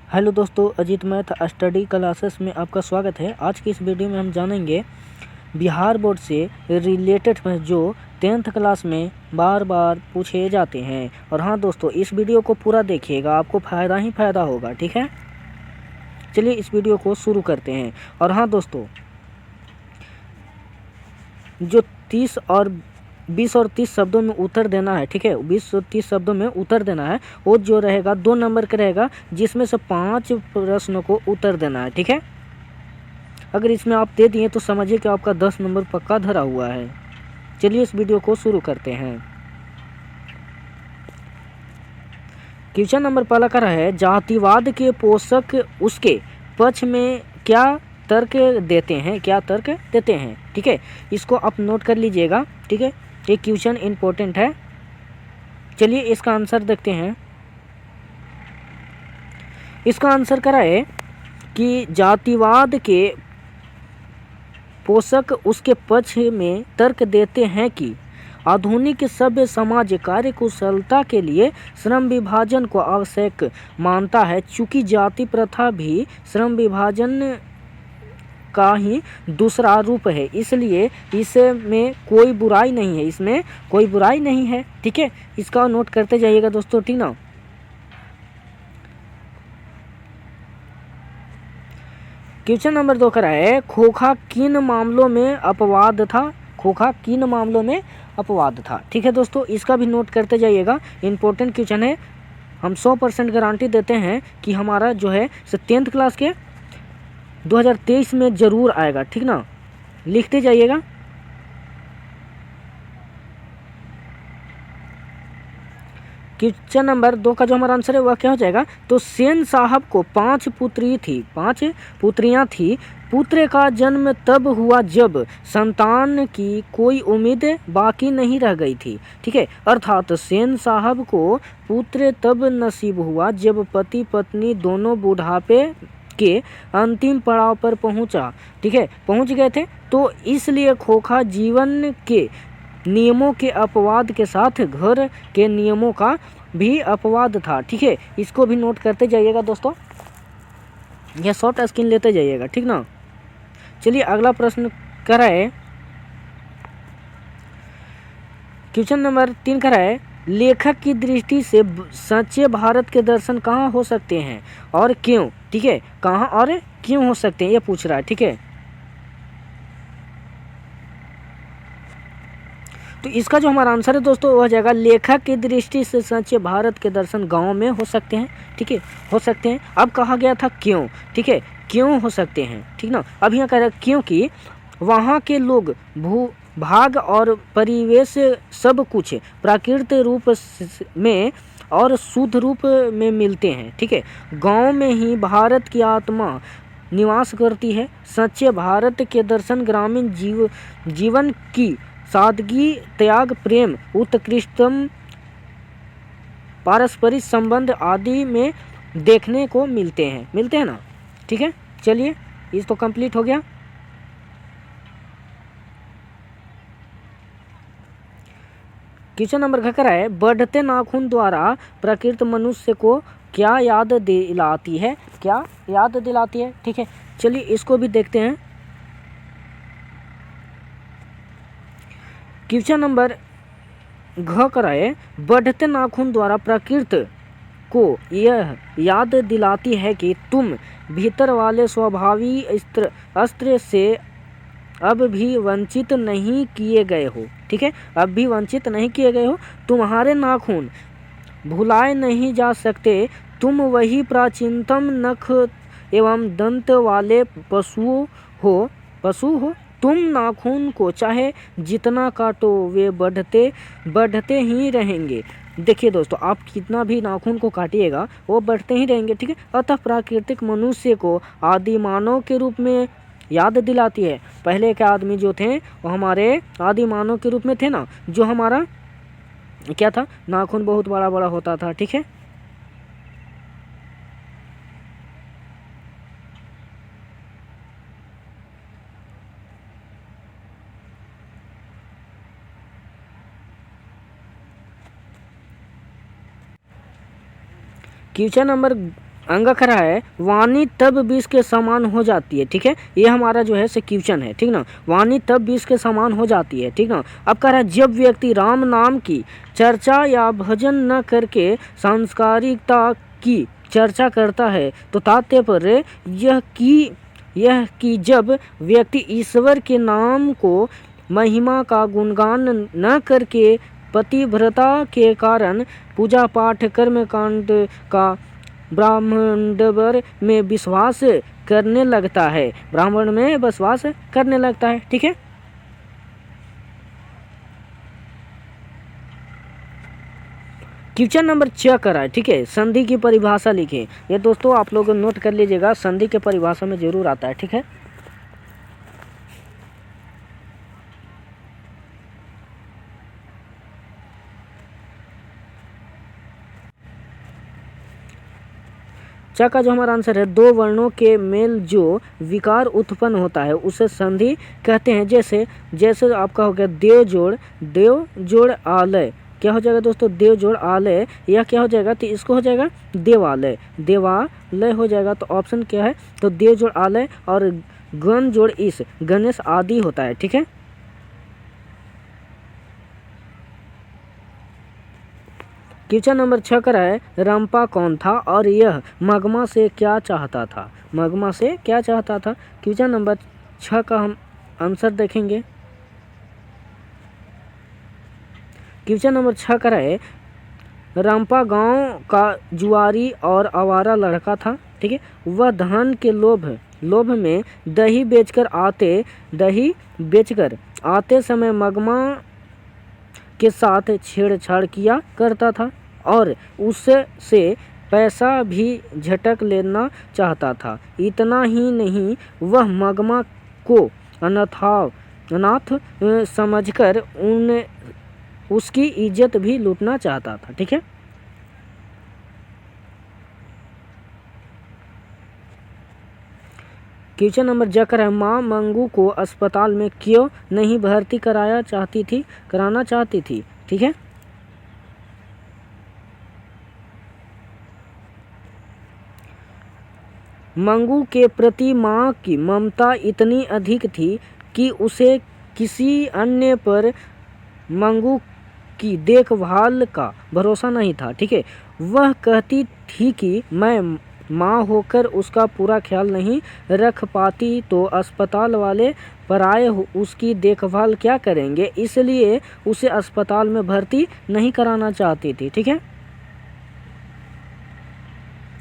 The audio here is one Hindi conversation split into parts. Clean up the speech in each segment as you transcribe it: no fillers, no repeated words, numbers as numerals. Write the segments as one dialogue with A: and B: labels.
A: हेलो दोस्तों, अजीत मैथ स्टडी क्लासेस में आपका स्वागत है। आज की इस वीडियो में हम जानेंगे बिहार बोर्ड से रिलेटेड जो 10th क्लास में बार बार पूछे जाते हैं। और हाँ दोस्तों, इस वीडियो को पूरा देखिएगा, आपको फ़ायदा ही फ़ायदा होगा। ठीक है, चलिए इस वीडियो को शुरू करते हैं। और हाँ दोस्तों, जो 20 और 30 शब्दों में उत्तर देना है, ठीक है, 20 और 30 शब्दों में उत्तर देना है। वो जो रहेगा 2 नंबर का रहेगा, जिसमें से 5 प्रश्नों को उत्तर देना है। ठीक है, अगर इसमें आप दे दिए तो समझिए कि आपका 10 नंबर पक्का धरा हुआ है। चलिए इस वीडियो को शुरू करते हैं। क्वेश्चन नंबर पहला कर रहा है, जातिवाद के पोषक उसके पक्ष में क्या तर्क देते हैं, क्या तर्क देते हैं। ठीक है, इसको आप नोट कर लीजिएगा। ठीक है, ये क्वेश्चन इम्पोर्टेंट है। चलिए इसका आंसर देखते हैं। इसका आंसर करा है कि जातिवाद के पोषक उसके पक्ष में तर्क देते हैं कि आधुनिक सभ्य समाज कार्यकुशलता के लिए श्रम विभाजन को आवश्यक मानता है। चूँकि जाति प्रथा भी श्रम विभाजन का ही दूसरा रूप है, इसलिए इसमें कोई बुराई नहीं है, इसमें कोई बुराई नहीं है। ठीक है, इसका नोट करते जाइएगा दोस्तों। ठीक ना। क्वेश्चन नंबर 2 करा है, खोखा किन मामलों में अपवाद था, खोखा किन मामलों में अपवाद था। ठीक है दोस्तों, इसका भी नोट करते जाइएगा, इम्पोर्टेंट क्वेश्चन है। हम 100% गारंटी देते हैं कि हमारा जो है 10th क्लास के 2023 में ज़रूर आएगा। ठीक ना, लिखते जाइएगा। क्वेश्चन नंबर 2 का जो हमारा आंसर है वह क्या हो जाएगा, तो सेन साहब को 5 पुत्री थी, 5 पुत्रियां थी। पुत्र का जन्म तब हुआ जब संतान की कोई उम्मीद बाकी नहीं रह गई थी। ठीक है, अर्थात सेन साहब को पुत्र तब नसीब हुआ जब पति पत्नी दोनों बुढ़ापे के अंतिम पड़ाव पर पहुंच गए थे। तो इसलिए खोखा जीवन के नियमों के अपवाद के साथ घर के नियमों का भी अपवाद था। ठीक है, इसको भी नोट करते जाइएगा दोस्तों, यह शॉर्ट स्क्रीन लेते जाइएगा। ठीक ना। चलिए अगला प्रश्न कर रहा है, क्वेश्चन नंबर 3 कर रहा है, लेखक की दृष्टि से सच्चे भारत के दर्शन कहाँ हो सकते हैं और क्यों। ठीक है, कहाँ और क्यों हो सकते हैं ये पूछ रहा है। ठीक है, तो इसका जो हमारा आंसर है दोस्तों वह जाएगा, लेखक की दृष्टि से सच्चे भारत के दर्शन गांव में हो सकते हैं। ठीक है, हो सकते हैं। अब कहा गया था क्यों। ठीक है, क्यों हो सकते हैं। ठीक ना, अब यहाँ कह रहा है क्योंकि वहाँ के लोग भू भाग और परिवेश सब कुछ प्राकृतिक रूप में और शुद्ध रूप में मिलते हैं। ठीक है, गाँव में ही भारत की आत्मा निवास करती है। सच्चे भारत के दर्शन ग्रामीण जीवन की सादगी, त्याग, प्रेम, उत्कृष्टतम पारस्परिक संबंध आदि में देखने को मिलते हैं ना। ठीक है, चलिए इस तो कंप्लीट हो गया। क्वेश्चन नंबर घकर है, बढ़ते नाखून द्वारा प्रकृति मनुष्य को क्या याद दिलाती है, क्या याद दिलाती है। ठीक है, चलिए इसको भी देखते हैं। क्वेश्चन नंबर घ कराए, बढ़ते नाखून द्वारा प्रकृति को यह याद दिलाती है कि तुम भीतर वाले स्वाभावी अस्त्र से अब भी वंचित नहीं किए गए हो। ठीक है, अब भी वंचित नहीं किए गए हो। तुम्हारे नाखून भुलाए नहीं जा सकते। तुम वही प्राचीनतम नख एवं दंत वाले पशु हो। तुम नाखून को चाहे जितना काटो वे बढ़ते ही रहेंगे। देखिए दोस्तों, आप कितना भी नाखून को काटिएगा वो बढ़ते ही रहेंगे। ठीक है, अतः प्राकृतिक मनुष्य को आदि मानव के रूप में याद दिलाती है। पहले के आदमी जो थे वो हमारे आदि मानव के रूप में थे ना, जो हमारा क्या था, नाखून बहुत बड़ा बड़ा होता था। ठीक है, क्वेश्चन नंबर अगला कह रहा है वाणी तब विष के समान हो जाती है, ठीक है। ये हमारा जो है से क्वेश्चन है, ठीक ना। वाणी तब विष के समान हो जाती है, ठीक ना। अब कह रहा है जब व्यक्ति राम नाम की चर्चा या भजन न करके सांस्कारिकता की चर्चा करता है तो तात्पर्य यह कि जब व्यक्ति ईश्वर के नाम को महिमा का गुणगान न करके पतिव्रता के कारण पूजा पाठ कर्म कांड का ब्राह्मणवर में विश्वास करने लगता है, ब्राह्मण में विश्वास करने लगता है, ठीक है। क्वेश्चन नंबर 6 करा है, ठीक है। संधि की परिभाषा लिखें। ये दोस्तों आप लोग नोट कर लीजिएगा, संधि की परिभाषा में जरूर आता है, ठीक है। च का जो हमारा आंसर है, दो वर्णों के मेल जो विकार उत्पन्न होता है उसे संधि कहते हैं। जैसे आपका हो गया देव जोड़ आलय, क्या हो जाएगा दोस्तों, देव जोड़ आलय। यह क्या हो जाएगा, तो इसको हो जाएगा देवालय हो जाएगा। तो ऑप्शन क्या है, तो देव जोड़ आलय और गण जोड़ इस गणेश आदि होता है, ठीक है। क्वेश्चन नंबर 6 का है रंपा कौन था और यह मगमा से क्या चाहता था, मगमा से क्या चाहता था। क्वेश्चन नंबर 6 का हम आंसर देखेंगे। क्वेश्चन नंबर 6 का है रंपा गांव का जुआरी और आवारा लड़का था, ठीक है। वह धन के लोभ में दही बेचकर आते समय मगमा के साथ छेड़छाड़ किया करता था और उससे पैसा भी झटक लेना चाहता था। इतना ही नहीं, वह मगमा को अनाथ समझकर उसकी इज्जत भी लूटना चाहता था, ठीक है। क्वेश्चन नंबर जकर है माँ मंगू को अस्पताल में क्यों नहीं भर्ती कराना चाहती थी, ठीक है। मंगू के प्रति माँ की ममता इतनी अधिक थी कि उसे किसी अन्य पर मंगू की देखभाल का भरोसा नहीं था, ठीक है। वह कहती थी कि मैं माँ होकर उसका पूरा ख्याल नहीं रख पाती तो अस्पताल वाले पराये उसकी देखभाल क्या करेंगे, इसलिए उसे अस्पताल में भर्ती नहीं कराना चाहती थी, ठीक है।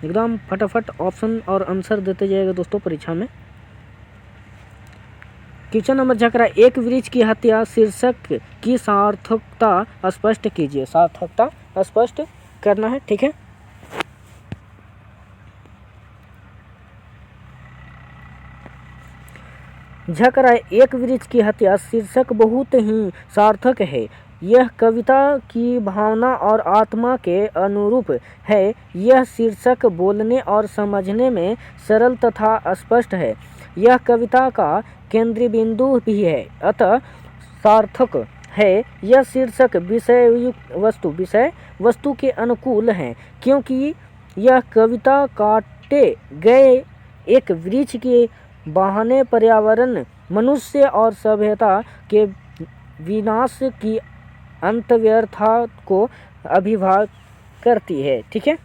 A: एकदम फटाफट ऑप्शन और आंसर देते जाएगा दोस्तों परीक्षा में। क्वेश्चन नंबर झकरा एक वृक्ष की हत्या शीर्षक की सार्थकता स्पष्ट कीजिए, सार्थकता स्पष्ट करना है, ठीक है। झकरा एक वृक्ष की हत्या शीर्षक बहुत ही सार्थक है। यह कविता की भावना और आत्मा के अनुरूप है। यह शीर्षक बोलने और समझने में सरल तथा स्पष्ट है। यह कविता का केंद्रीय बिंदु भी है, अतः सार्थक है। यह शीर्षक विषय वस्तु के अनुकूल है, क्योंकि यह कविता काटे गए एक वृक्ष के बहाने पर्यावरण, मनुष्य और सभ्यता के विनाश की अंतव्यर्था को अभिव्यक्त करती है, ठीक है।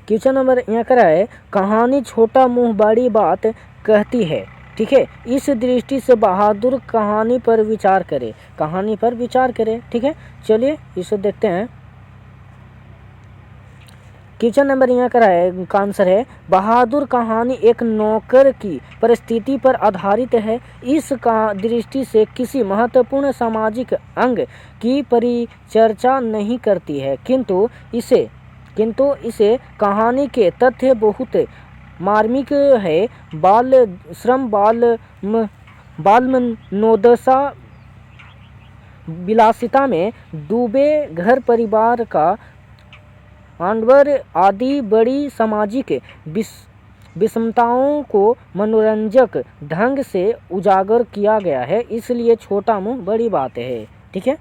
A: क्वेश्चन नंबर यहाँ करा है कहानी छोटा मुंह बड़ी बात कहती है, ठीक है। इस दृष्टि से बहादुर कहानी पर विचार करें, ठीक है। चलिए इसे देखते हैं। क्वेश्चन नंबर यहाँ करा है का आंसर है बहादुर कहानी एक नौकर की परिस्थिति पर आधारित है। इस का दृष्टि से किसी महत्वपूर्ण सामाजिक अंग की परिचर्चा नहीं करती है, किंतु इसे कहानी के तथ्य बहुत मार्मिक है। बाल श्रम, बाल मनोदशा, विलासिता में डूबे घर परिवार का आडंबर आदि बड़ी सामाजिक विषमताओं को मनोरंजक ढंग से उजागर किया गया है, इसलिए छोटा मुंह बड़ी बात है। ठीक है।